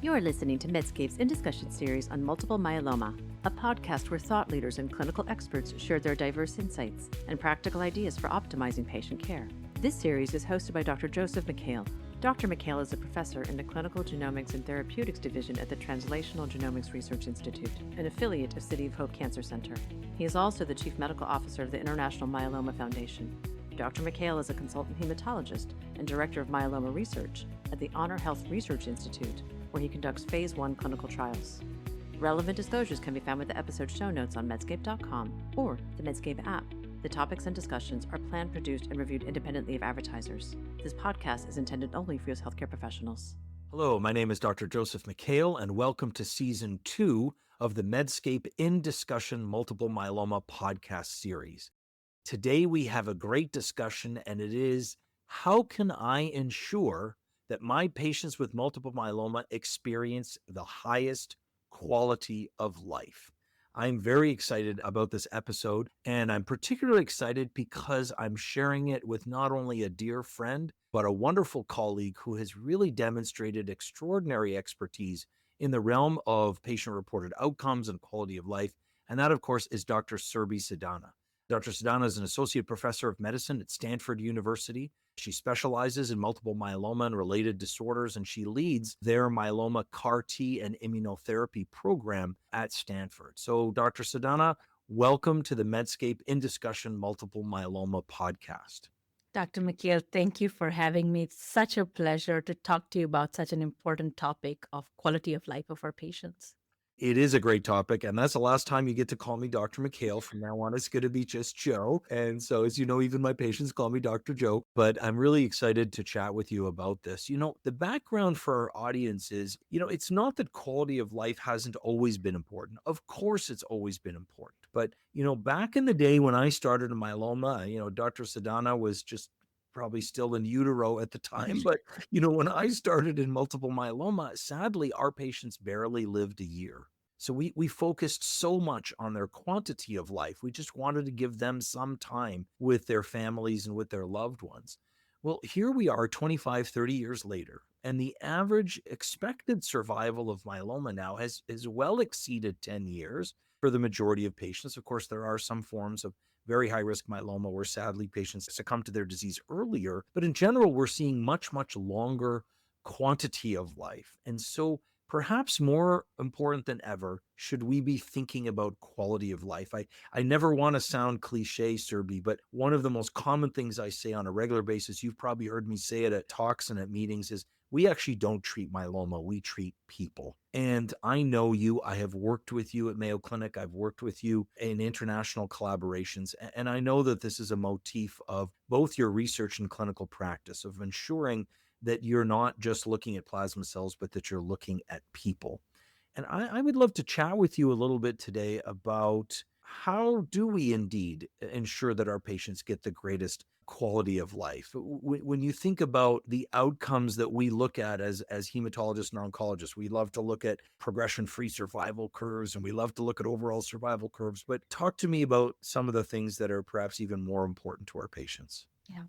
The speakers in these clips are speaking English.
You're listening to Medscape's In Discussion series on multiple myeloma, a podcast where thought leaders and clinical experts share their diverse insights and practical ideas for optimizing patient care. This series is hosted by Dr. Joseph Mikhael. Dr. Mikhael is a professor in the Clinical Genomics and Therapeutics Division at the Translational Genomics Research Institute, an affiliate of City of Hope Cancer Center. He is also the Chief Medical Officer of the International Myeloma Foundation. Dr. Mikhael is a consultant hematologist and Director of Myeloma Research at the Honor Health Research Institute, where he conducts Phase 1 clinical trials. Relevant disclosures can be found with the episode show notes on Medscape.com or the Medscape app. The topics and discussions are planned, produced, and reviewed independently of advertisers. This podcast is intended only for U.S. healthcare professionals. Hello, my name is Dr. Joseph Mikhael, and welcome to Season 2 of the Medscape In Discussion Multiple Myeloma podcast series. Today we have a great discussion, and it is, how can I ensure that my patients with multiple myeloma experience the highest quality of life? I'm very excited about this episode, and I'm particularly excited because I'm sharing it with not only a dear friend, but a wonderful colleague who has really demonstrated extraordinary expertise in the realm of patient-reported outcomes and quality of life, and that, of course, is Dr. Surbhi Sidana. Dr. Sidana is an associate professor of medicine at Stanford University. She specializes in multiple myeloma and related disorders, and she leads their myeloma CAR T and immunotherapy program at Stanford. So, Dr. Sidana, welcome to the Medscape In Discussion Multiple Myeloma podcast. Dr. Mikhael, thank you for having me. It's such a pleasure to talk to you about such an important topic of quality of life of our patients. It is a great topic, and that's the last time you get to call me Dr. Mikhael. From now on, it's going to be just Joe. And so, as you know, even my patients call me Dr. Joe, but I'm really excited to chat with you about this. The background for our audience is, it's not that quality of life hasn't always been important. Of course, it's always been important. But, back in the day when I started in myeloma, Dr. Sidana was just probably still in utero at the time. But, when I started in multiple myeloma, sadly, our patients barely lived a year. So we focused so much on their quantity of life. We just wanted to give them some time with their families and with their loved ones. Well, here we are 25, 30 years later, and the average expected survival of myeloma now has well exceeded 10 years for the majority of patients. Of course, there are some forms of very high-risk myeloma where sadly patients succumb to their disease earlier. But in general, we're seeing much, much longer quantity of life. And so perhaps more important than ever, should we be thinking about quality of life? I never want to sound cliche, Surbhi, but one of the most common things I say on a regular basis, you've probably heard me say it at talks and at meetings, is we actually don't treat myeloma, we treat people. And I know you, I have worked with you at Mayo Clinic, I've worked with you in international collaborations, and I know that this is a motif of both your research and clinical practice, of ensuring that you're not just looking at plasma cells, but that you're looking at people. And I would love to chat with you a little bit today about how do we indeed ensure that our patients get the greatest quality of life. When you think about the outcomes that we look at as hematologists and oncologists, we love to look at progression-free survival curves and we love to look at overall survival curves. But talk to me about some of the things that are perhaps even more important to our patients. Yeah.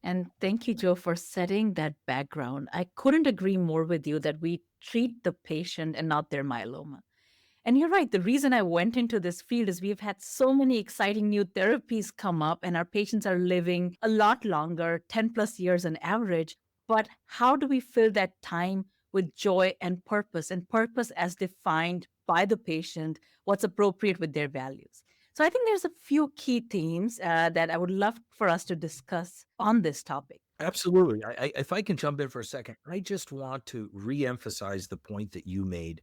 And thank you, Joe, for setting that background. I couldn't agree more with you that we treat the patient and not their myeloma. And you're right. The reason I went into this field is we've had so many exciting new therapies come up, and our patients are living a lot longer, 10 plus years on average. But how do we fill that time with joy and purpose as defined by the patient, what's appropriate with their values? So I think there's a few key themes that I would love for us to discuss on this topic. Absolutely. If I can jump in for a second, I just want to reemphasize the point that you made,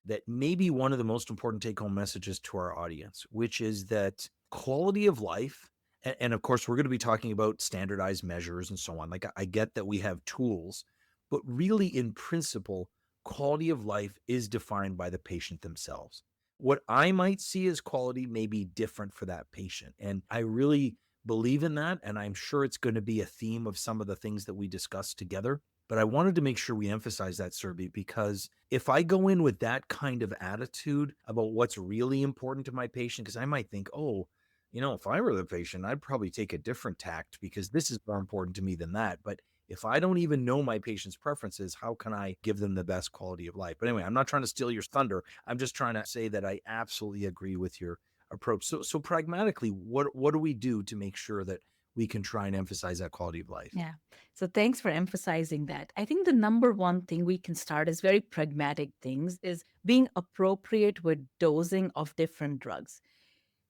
that may be one of the most important take-home messages to our audience, which is that quality of life, and of course, we're going to be talking about standardized measures and so on. Like, I get that we have tools, but really, in principle, quality of life is defined by the patient themselves. What I might see as quality may be different for that patient. And I really believe in that, and I'm sure it's going to be a theme of some of the things that we discuss together. But I wanted to make sure we emphasize that, Surbhi, because if I go in with that kind of attitude about what's really important to my patient, because I might think, if I were the patient, I'd probably take a different tact because this is more important to me than that. But If I don't even know my patient's preferences, how can I give them the best quality of life? But anyway, I'm not trying to steal your thunder. I'm just trying to say that I absolutely agree with your approach. So pragmatically, what do we do to make sure that we can try and emphasize that quality of life? Yeah. So thanks for emphasizing that. I think the number one thing we can start is very pragmatic things is being appropriate with dosing of different drugs.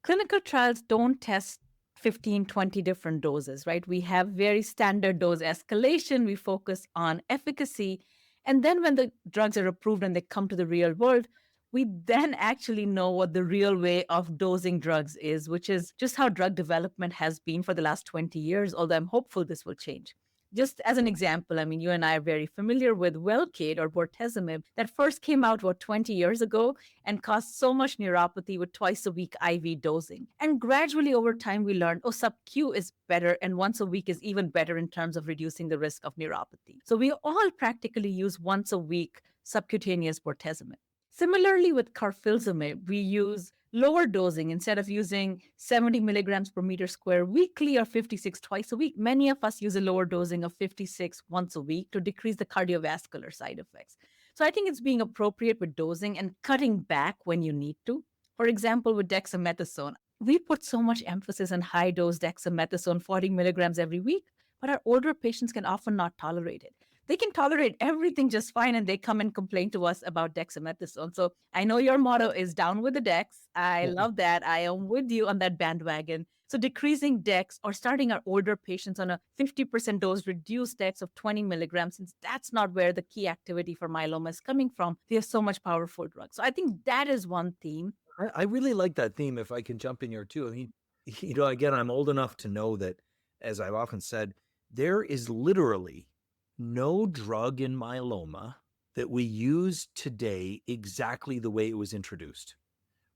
Clinical trials don't test 15, 20 different doses, right? We have very standard dose escalation. We focus on efficacy. And then when the drugs are approved and they come to the real world, we then actually know what the real way of dosing drugs is, which is just how drug development has been for the last 20 years, although I'm hopeful this will change. Just as an example, I mean, you and I are very familiar with Velcade or bortezomib that first came out, 20 years ago and caused so much neuropathy with twice a week IV dosing. And gradually over time, we learned, oh, sub-Q is better and once a week is even better in terms of reducing the risk of neuropathy. So we all practically use once a week subcutaneous bortezomib. Similarly, with carfilzomib, we use lower dosing instead of using 70 milligrams per meter square weekly or 56 twice a week. Many of us use a lower dosing of 56 once a week to decrease the cardiovascular side effects. So I think it's being appropriate with dosing and cutting back when you need to. For example, with dexamethasone, we put so much emphasis on high dose dexamethasone, 40 milligrams every week, but our older patients can often not tolerate it. They can tolerate everything just fine and they come and complain to us about dexamethasone. So I know your motto is down with the dex. I love that. I am with you on that bandwagon. So decreasing dex or starting our older patients on a 50% dose reduced dex of 20 milligrams, since that's not where the key activity for myeloma is coming from. We have so much powerful drugs. So I think that is one theme. I really like that theme, if I can jump in here too. I mean, again, I'm old enough to know that, as I've often said, there is literally no drug in myeloma that we use today exactly the way it was introduced,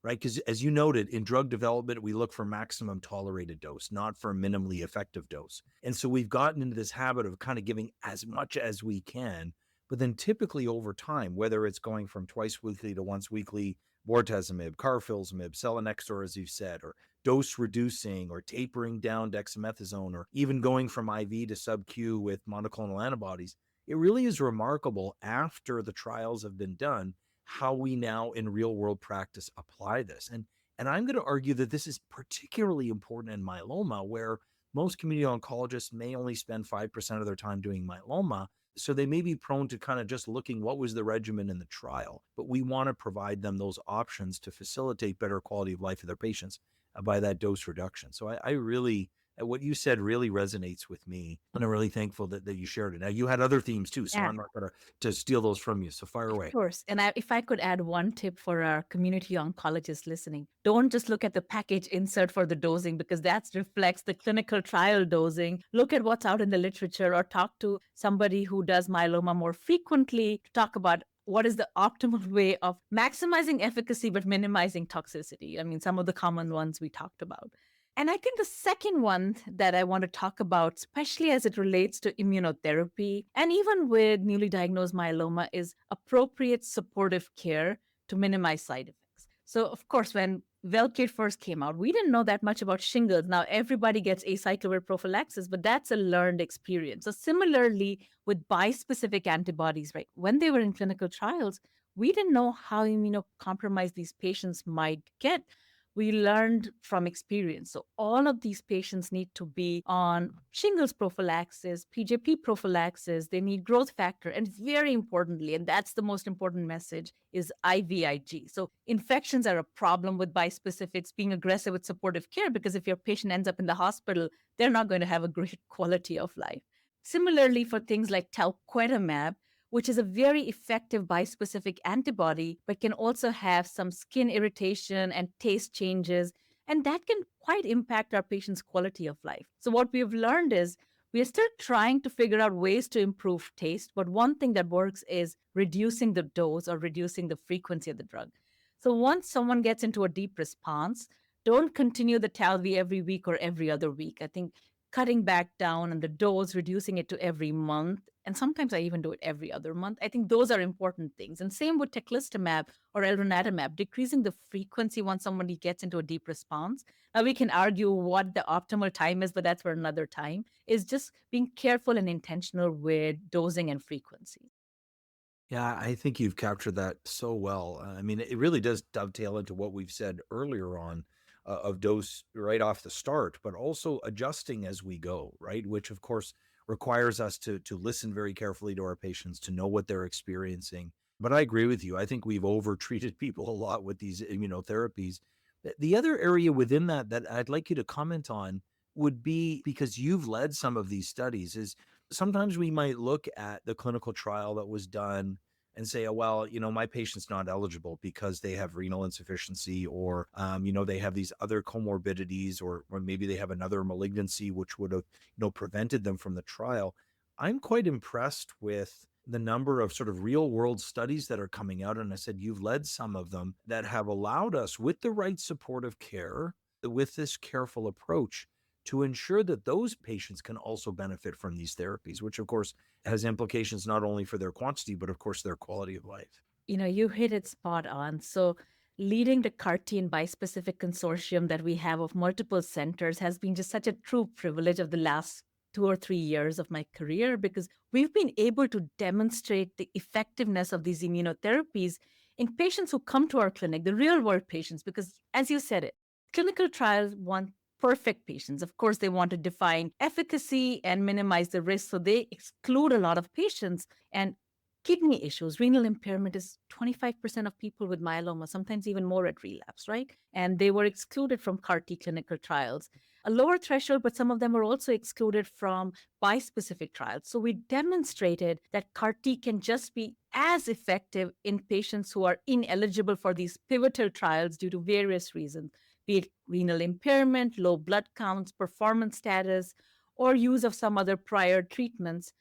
right? Because as you noted, in drug development, we look for maximum tolerated dose, not for minimally effective dose. And so we've gotten into this habit of kind of giving as much as we can, but then typically over time, whether it's going from twice weekly to once weekly, bortezomib, carfilzomib, selinexor, as you said, or dose reducing or tapering down dexamethasone, or even going from IV to sub-Q with monoclonal antibodies, it really is remarkable after the trials have been done how we now in real world practice apply this. And I'm going to argue that this is particularly important in myeloma, where most community oncologists may only spend 5% of their time doing myeloma. So they may be prone to kind of just looking what was the regimen in the trial, but we want to provide them those options to facilitate better quality of life for their patients by that dose reduction. So I really, what you said really resonates with me, and I'm really thankful that you shared it. Now you had other themes too, so Yeah. I'm not going to steal those from you. So fire away. Of course. And if I could add one tip for our community oncologists listening, don't just look at the package insert for the dosing because that reflects the clinical trial dosing. Look at what's out in the literature or talk to somebody who does myeloma more frequently to talk about what is the optimal way of maximizing efficacy but minimizing toxicity. I mean, some of the common ones we talked about. And I think the second one that I want to talk about, especially as it relates to immunotherapy and even with newly diagnosed myeloma, is appropriate supportive care to minimize side effects. So, of course, when Velcade first came out, we didn't know that much about shingles. Now, everybody gets acyclovir prophylaxis, but that's a learned experience. So, similarly, with bispecific antibodies, right? When they were in clinical trials, we didn't know how immunocompromised these patients might get. We learned from experience. So all of these patients need to be on shingles prophylaxis, PJP prophylaxis, they need growth factor, and very importantly, and that's the most important message, is IVIG. So infections are a problem with bispecifics being aggressive with supportive care because if your patient ends up in the hospital, they're not going to have a great quality of life. Similarly, for things like talquetamab, which is a very effective bispecific antibody, but can also have some skin irritation and taste changes. And that can quite impact our patients' quality of life. So, what we've learned is we are still trying to figure out ways to improve taste. But one thing that works is reducing the dose or reducing the frequency of the drug. So, once someone gets into a deep response, don't continue the Talvi every week or every other week. I think cutting back down on the dose, reducing it to every month, And sometimes I even do it every other month. I think those are important things. And same with teclistamab or elranatamab, decreasing the frequency once somebody gets into a deep response. Now, we can argue what the optimal time is, but that's for another time, is just being careful and intentional with dosing and frequency. Yeah, I think you've captured that so well. I mean, it really does dovetail into what we've said earlier on of dose right off the start, but also adjusting as we go, right? Which of course requires us to listen very carefully to our patients, to know what they're experiencing. But I agree with you. I think we've over-treated people a lot with these immunotherapies. The other area within that that I'd like you to comment on would be, because you've led some of these studies, is sometimes we might look at the clinical trial that was done and say, oh, well, my patient's not eligible because they have renal insufficiency, or, they have these other comorbidities, or maybe they have another malignancy, which would have, prevented them from the trial. I'm quite impressed with the number of sort of real world studies that are coming out. And I said, you've led some of them that have allowed us, with the right supportive care, with this careful approach, to ensure that those patients can also benefit from these therapies, which of course has implications not only for their quantity, but of course their quality of life. You hit it spot on. So, leading the CAR-T and bispecific consortium that we have of multiple centers has been just such a true privilege of the last 2 or 3 years of my career, because we've been able to demonstrate the effectiveness of these immunotherapies in patients who come to our clinic, the real world patients, because as you said it, clinical trials want perfect patients. Of course, they want to define efficacy and minimize the risk. So they exclude a lot of patients. And kidney issues, renal impairment is 25% of people with myeloma, sometimes even more at relapse, right? And they were excluded from CAR-T clinical trials. A lower threshold, but some of them were also excluded from bispecific trials. So we demonstrated that CAR-T can just be as effective in patients who are ineligible for these pivotal trials due to various reasons, be it renal impairment, low blood counts, performance status, or use of some other prior treatments,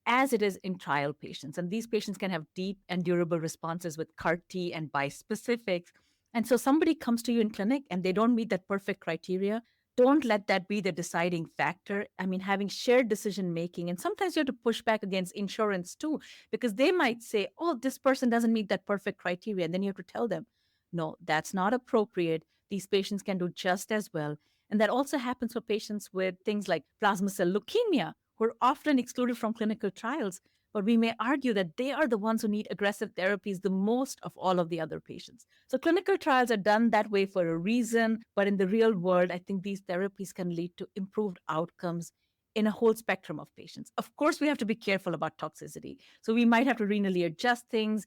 as it is in trial patients. And these patients can have deep and durable responses with CAR-T and bispecifics. And so somebody comes to you in clinic and they don't meet that perfect criteria. Don't let that be the deciding factor. I mean, having shared decision making, and sometimes you have to push back against insurance too, because they might say, oh, this person doesn't meet that perfect criteria. And then you have to tell them, no, that's not appropriate. These patients can do just as well. And that also happens for patients with things like plasma cell leukemia, who are often excluded from clinical trials. But we may argue that they are the ones who need aggressive therapies the most of all of the other patients. So clinical trials are done that way for a reason. But in the real world, I think these therapies can lead to improved outcomes in a whole spectrum of patients. Of course, we have to be careful about toxicity. So we might have to renally adjust things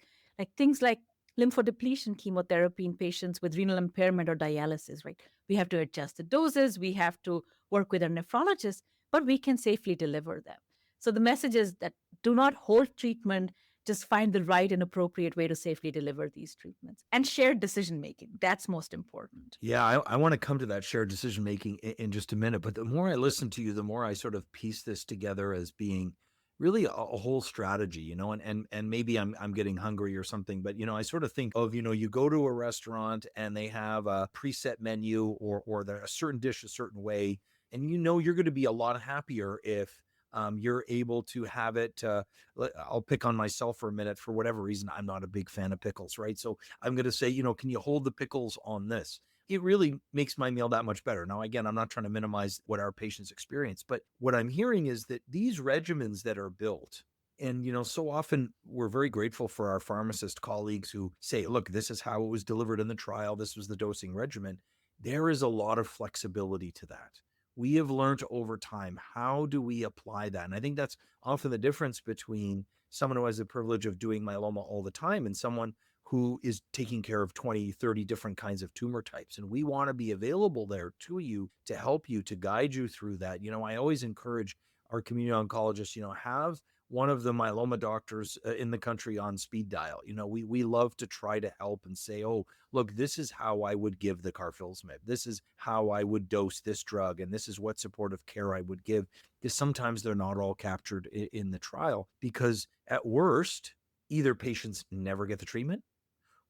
like lymphodepletion chemotherapy in patients with renal impairment or dialysis, right? We have to adjust the doses, we have to work with a nephrologist, but we can safely deliver them. So the message is that do not hold treatment, just find the right and appropriate way to safely deliver these treatments and shared decision making. That's most important. Yeah, I want to come to that shared decision making in just a minute. But the more I listen to you, the more I sort of piece this together as being really a whole strategy, and maybe I'm getting hungry or something, but I sort of think of, you go to a restaurant and they have a preset menu, or they're a certain dish a certain way, and you're going to be a lot happier if you're able to have it. I'll pick on myself for a minute. For whatever reason, I'm not a big fan of pickles, right? So I'm going to say, can you hold the pickles on this? It really makes my meal that much better. Now, again, I'm not trying to minimize what our patients experience, but what I'm hearing is that these regimens that are built, and so often we're very grateful for our pharmacist colleagues who say, look, this is how it was delivered in the trial, this was the dosing regimen. There is a lot of flexibility to that. We have learned over time, how do we apply that? And I think that's often the difference between someone who has the privilege of doing myeloma all the time and someone who is taking care of 20, 30 different kinds of tumor types. And we want to be available there to you, to help you, to guide you through that. I always encourage our community oncologists, have one of the myeloma doctors in the country on speed dial. We love to try to help and say, oh, look, this is how I would give the carfilzomib. This is how I would dose this drug. And this is what supportive care I would give. Because sometimes they're not all captured in the trial, because at worst, either patients never get the treatment,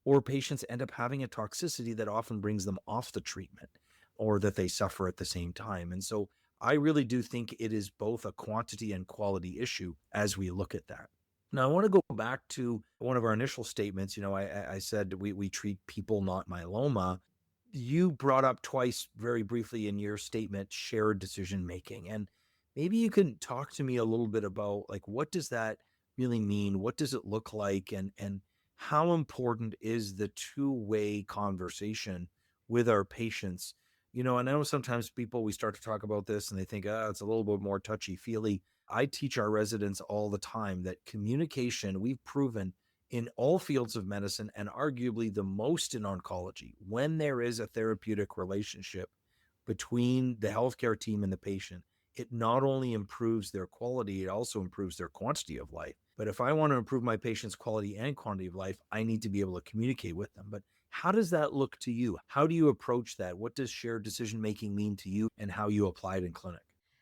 or patients end up having a toxicity that often brings them off the treatment, or that they suffer at the same time. And so I really do think it is both a quantity and quality issue as we look at that. Now, I want to go back to one of our initial statements. I said we treat people, not myeloma. You brought up twice very briefly in your statement shared decision making. And maybe you can talk to me a little bit about like what does that really mean? What does it look like? And how important is the two-way conversation with our patients? I know sometimes people we start to talk about this and they think, it's a little bit more touchy-feely. I teach our residents all the time that communication, we've proven in all fields of medicine and arguably the most in oncology, when there is a therapeutic relationship between the healthcare team and the patient, it not only improves their quality, it also improves their quantity of life. But if I want to improve my patient's quality and quantity of life, I need to be able to communicate with them. But how does that look to you? How do you approach that? What does shared decision making mean to you and how you apply it in clinic?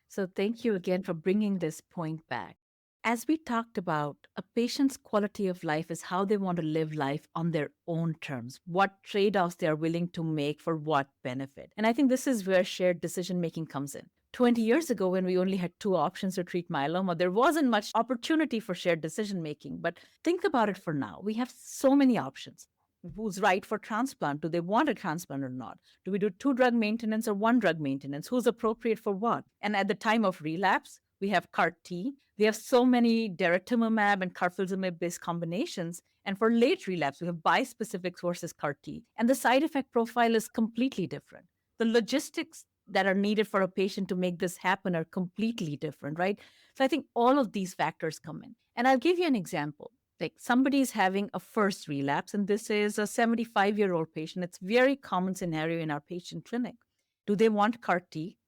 So thank you again for bringing this point back. As we talked about, a patient's quality of life is how they want to live life on their own terms, what trade offs they are willing to make for what benefit. And I think this is where shared decision making comes in. 20 years ago, when we only had two options to treat myeloma, there wasn't much opportunity for shared decision making. But think about it for now. We have so many options. Who's right for transplant? Do they want a transplant or not? Do we do two drug maintenance or one drug maintenance? Who's appropriate for what? And at the time of relapse, we have CAR T. We have so many daratumumab and carfilzomib based combinations. And for late relapse, we have bispecifics versus CAR T. And the side effect profile is completely different. The logistics that are needed for a patient to make this happen are completely different, right? So I think all of these factors come in. And I'll give you an example. Like somebody is having a first relapse, and this is a 75-year-old patient. It's very common scenario in our patient clinic. Do they want CAR T?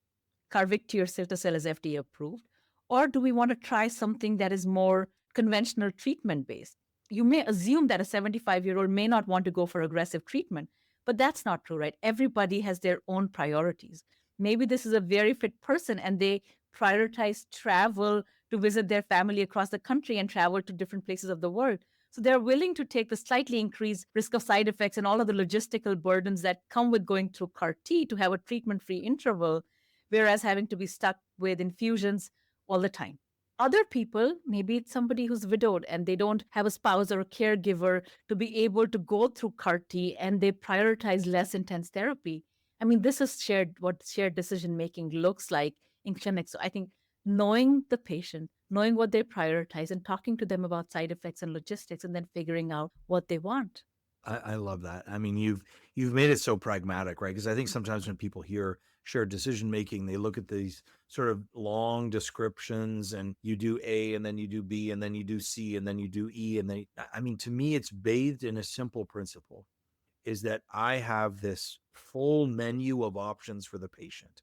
Carvykti or cilta-cel is FDA approved, or do we want to try something that is more conventional treatment based? You may assume that a 75-year-old may not want to go for aggressive treatment, but that's not true, right? Everybody has their own priorities. Maybe this is a very fit person and they prioritize travel to visit their family across the country and travel to different places of the world. So they're willing to take the slightly increased risk of side effects and all of the logistical burdens that come with going through CAR T to have a treatment free interval, whereas having to be stuck with infusions all the time. Other people, maybe it's somebody who's widowed and they don't have a spouse or a caregiver to be able to go through CAR T and they prioritize less intense therapy. I mean, this is what shared decision making looks like in clinics. So I think knowing the patient, knowing what they prioritize, and talking to them about side effects and logistics, and then figuring out what they want. I love that. I mean, you've made it so pragmatic, right? Because I think sometimes when people hear shared decision making, they look at these sort of long descriptions, and you do A, and then you do B, and then you do C, and then you do E, and then I mean, to me, it's bathed in a simple principle: is that I have this full menu of options for the patient,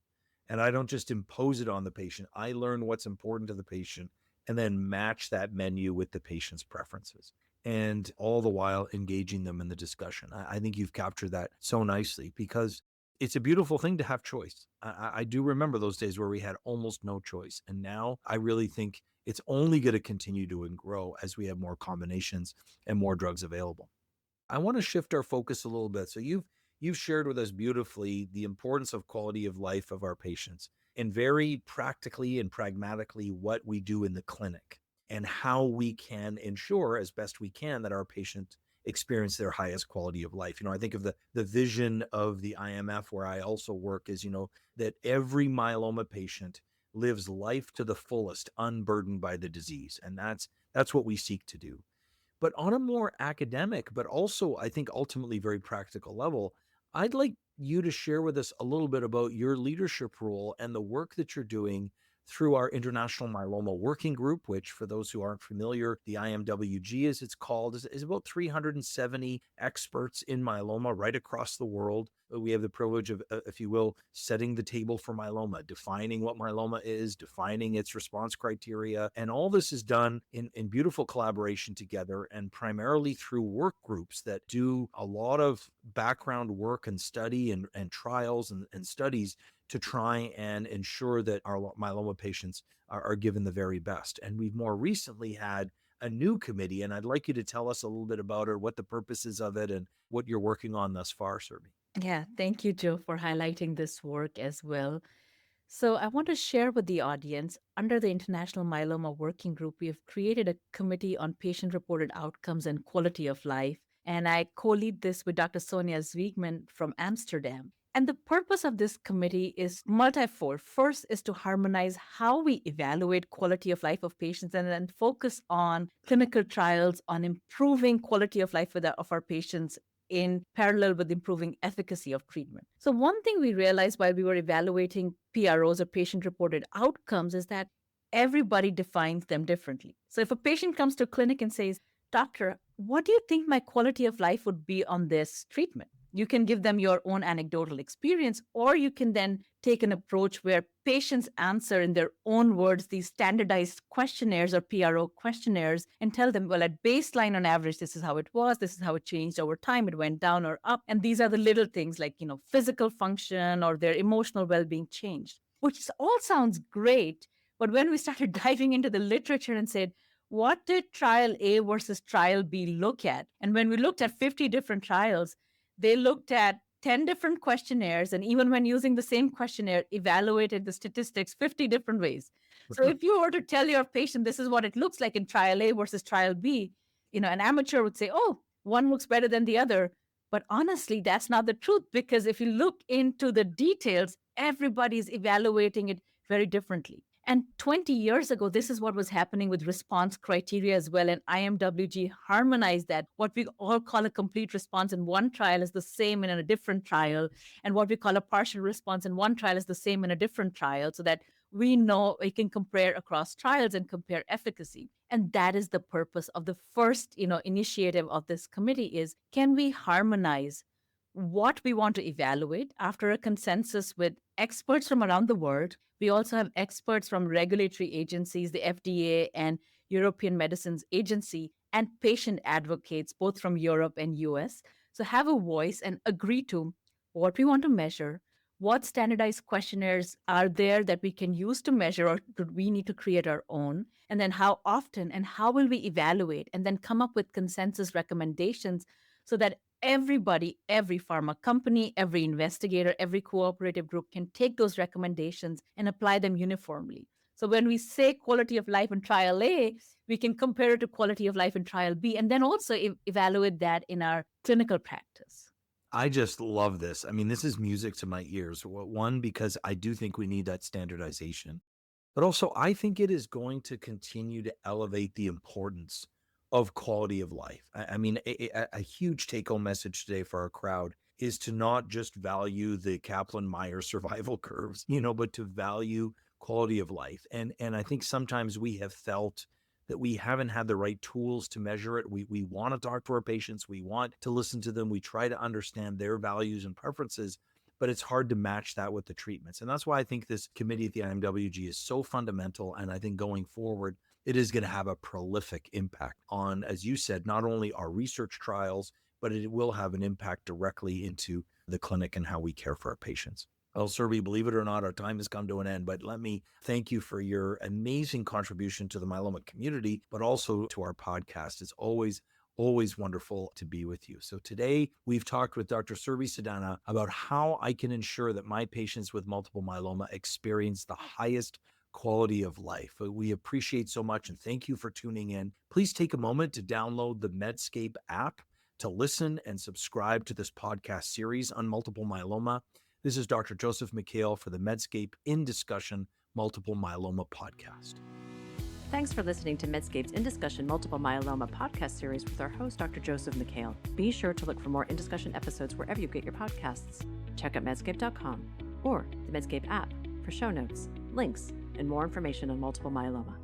and I don't just impose it on the patient. I learn what's important to the patient, and then match that menu with the patient's preferences, and all the while engaging them in the discussion. I think you've captured that so nicely because it's a beautiful thing to have choice. I do remember those days where we had almost no choice. And now I really think it's only going to continue to grow as we have more combinations and more drugs available. I want to shift our focus a little bit. So you've shared with us beautifully the importance of quality of life of our patients and very practically and pragmatically what we do in the clinic and how we can ensure as best we can that our patients experience their highest quality of life. I think of the vision of the IMF where I also work is, that every myeloma patient lives life to the fullest, unburdened by the disease. And that's what we seek to do. But on a more academic, but also I think ultimately very practical level, I'd like you to share with us a little bit about your leadership role and the work that you're doing through our International Myeloma Working Group, which for those who aren't familiar, the IMWG as it's called, is about 370 experts in myeloma right across the world. We have the privilege of, if you will, setting the table for myeloma, defining what myeloma is, defining its response criteria. And all this is done in beautiful collaboration together and primarily through work groups that do a lot of background work and study and trials and studies to try and ensure that our myeloma patients are given the very best. And we've more recently had a new committee, and I'd like you to tell us a little bit about it, what the purpose is of it, and what you're working on thus far, Surbhi. Yeah, thank you, Joe, for highlighting this work as well. So, I want to share with the audience under the International Myeloma Working Group, we have created a committee on patient reported outcomes and quality of life. And I co lead this with Dr. Sonia Zwiegman from Amsterdam. And the purpose of this committee is multifold. First is to harmonize how we evaluate quality of life of patients and then focus on clinical trials on improving quality of life of our patients in parallel with improving efficacy of treatment. So, one thing we realized while we were evaluating PROs or patient reported outcomes is that everybody defines them differently. So, if a patient comes to clinic and says, Doctor, what do you think my quality of life would be on this treatment? You can give them your own anecdotal experience, or you can then take an approach where patients answer in their own words these standardized questionnaires or PRO questionnaires and tell them, well, at baseline on average, this is how it was, this is how it changed over time, it went down or up. And these are the little things like, physical function or their emotional well being changed, which all sounds great. But when we started diving into the literature and said, what did trial A versus trial B look at? And when we looked at 50 different trials, they looked at 10 different questionnaires, and even when using the same questionnaire, evaluated the statistics 50 different ways. So if you were to tell your patient this is what it looks like in trial A versus trial B, an amateur would say, oh, one looks better than the other. But honestly, that's not the truth, because if you look into the details, everybody's evaluating it very differently. And 20 years ago, this is what was happening with response criteria as well. And IMWG harmonized that. What we all call a complete response in one trial is the same in a different trial. And what we call a partial response in one trial is the same in a different trial, so that we know we can compare across trials and compare efficacy. And that is the purpose of the first, initiative of this committee is, can we harmonize what we want to evaluate after a consensus with experts from around the world. We also have experts from regulatory agencies, the FDA and European Medicines Agency, and patient advocates, both from Europe and US. So have a voice and agree to what we want to measure, what standardized questionnaires are there that we can use to measure, or do we need to create our own, and then how often and how will we evaluate, and then come up with consensus recommendations so that everybody, every pharma company, every investigator, every cooperative group can take those recommendations and apply them uniformly. So when we say quality of life in trial A, we can compare it to quality of life in trial B, and then also evaluate that in our clinical practice. I just love this. I mean, this is music to my ears. One, because I do think we need that standardization, but also I think it is going to continue to elevate the importance of quality of life. I mean, a huge take-home message today for our crowd is to not just value the Kaplan-Meier survival curves, but to value quality of life. And I think sometimes we have felt that we haven't had the right tools to measure it. We want to talk to our patients. We want to listen to them. We try to understand their values and preferences, but it's hard to match that with the treatments. And that's why I think this committee at the IMWG is so fundamental. And I think going forward, it is going to have a prolific impact on, as you said, not only our research trials, but it will have an impact directly into the clinic and how we care for our patients. Well, Surbhi, believe it or not, our time has come to an end, but let me thank you for your amazing contribution to the myeloma community, but also to our podcast. It's always wonderful to be with you. So today we've talked with Dr. Surbhi Sidana about how I can ensure that my patients with multiple myeloma experience the highest quality of life. We appreciate so much, and thank you for tuning in. Please take a moment to download the Medscape app to listen and subscribe to this podcast series on multiple myeloma. This is Dr. Joseph Mikhael for the Medscape In Discussion Multiple Myeloma podcast. Thanks for listening to Medscape's In Discussion Multiple Myeloma podcast series with our host, Dr. Joseph Mikhael. Be sure to look for more In Discussion episodes wherever you get your podcasts. Check out medscape.com or the Medscape app for show notes, links, and more information on multiple myeloma.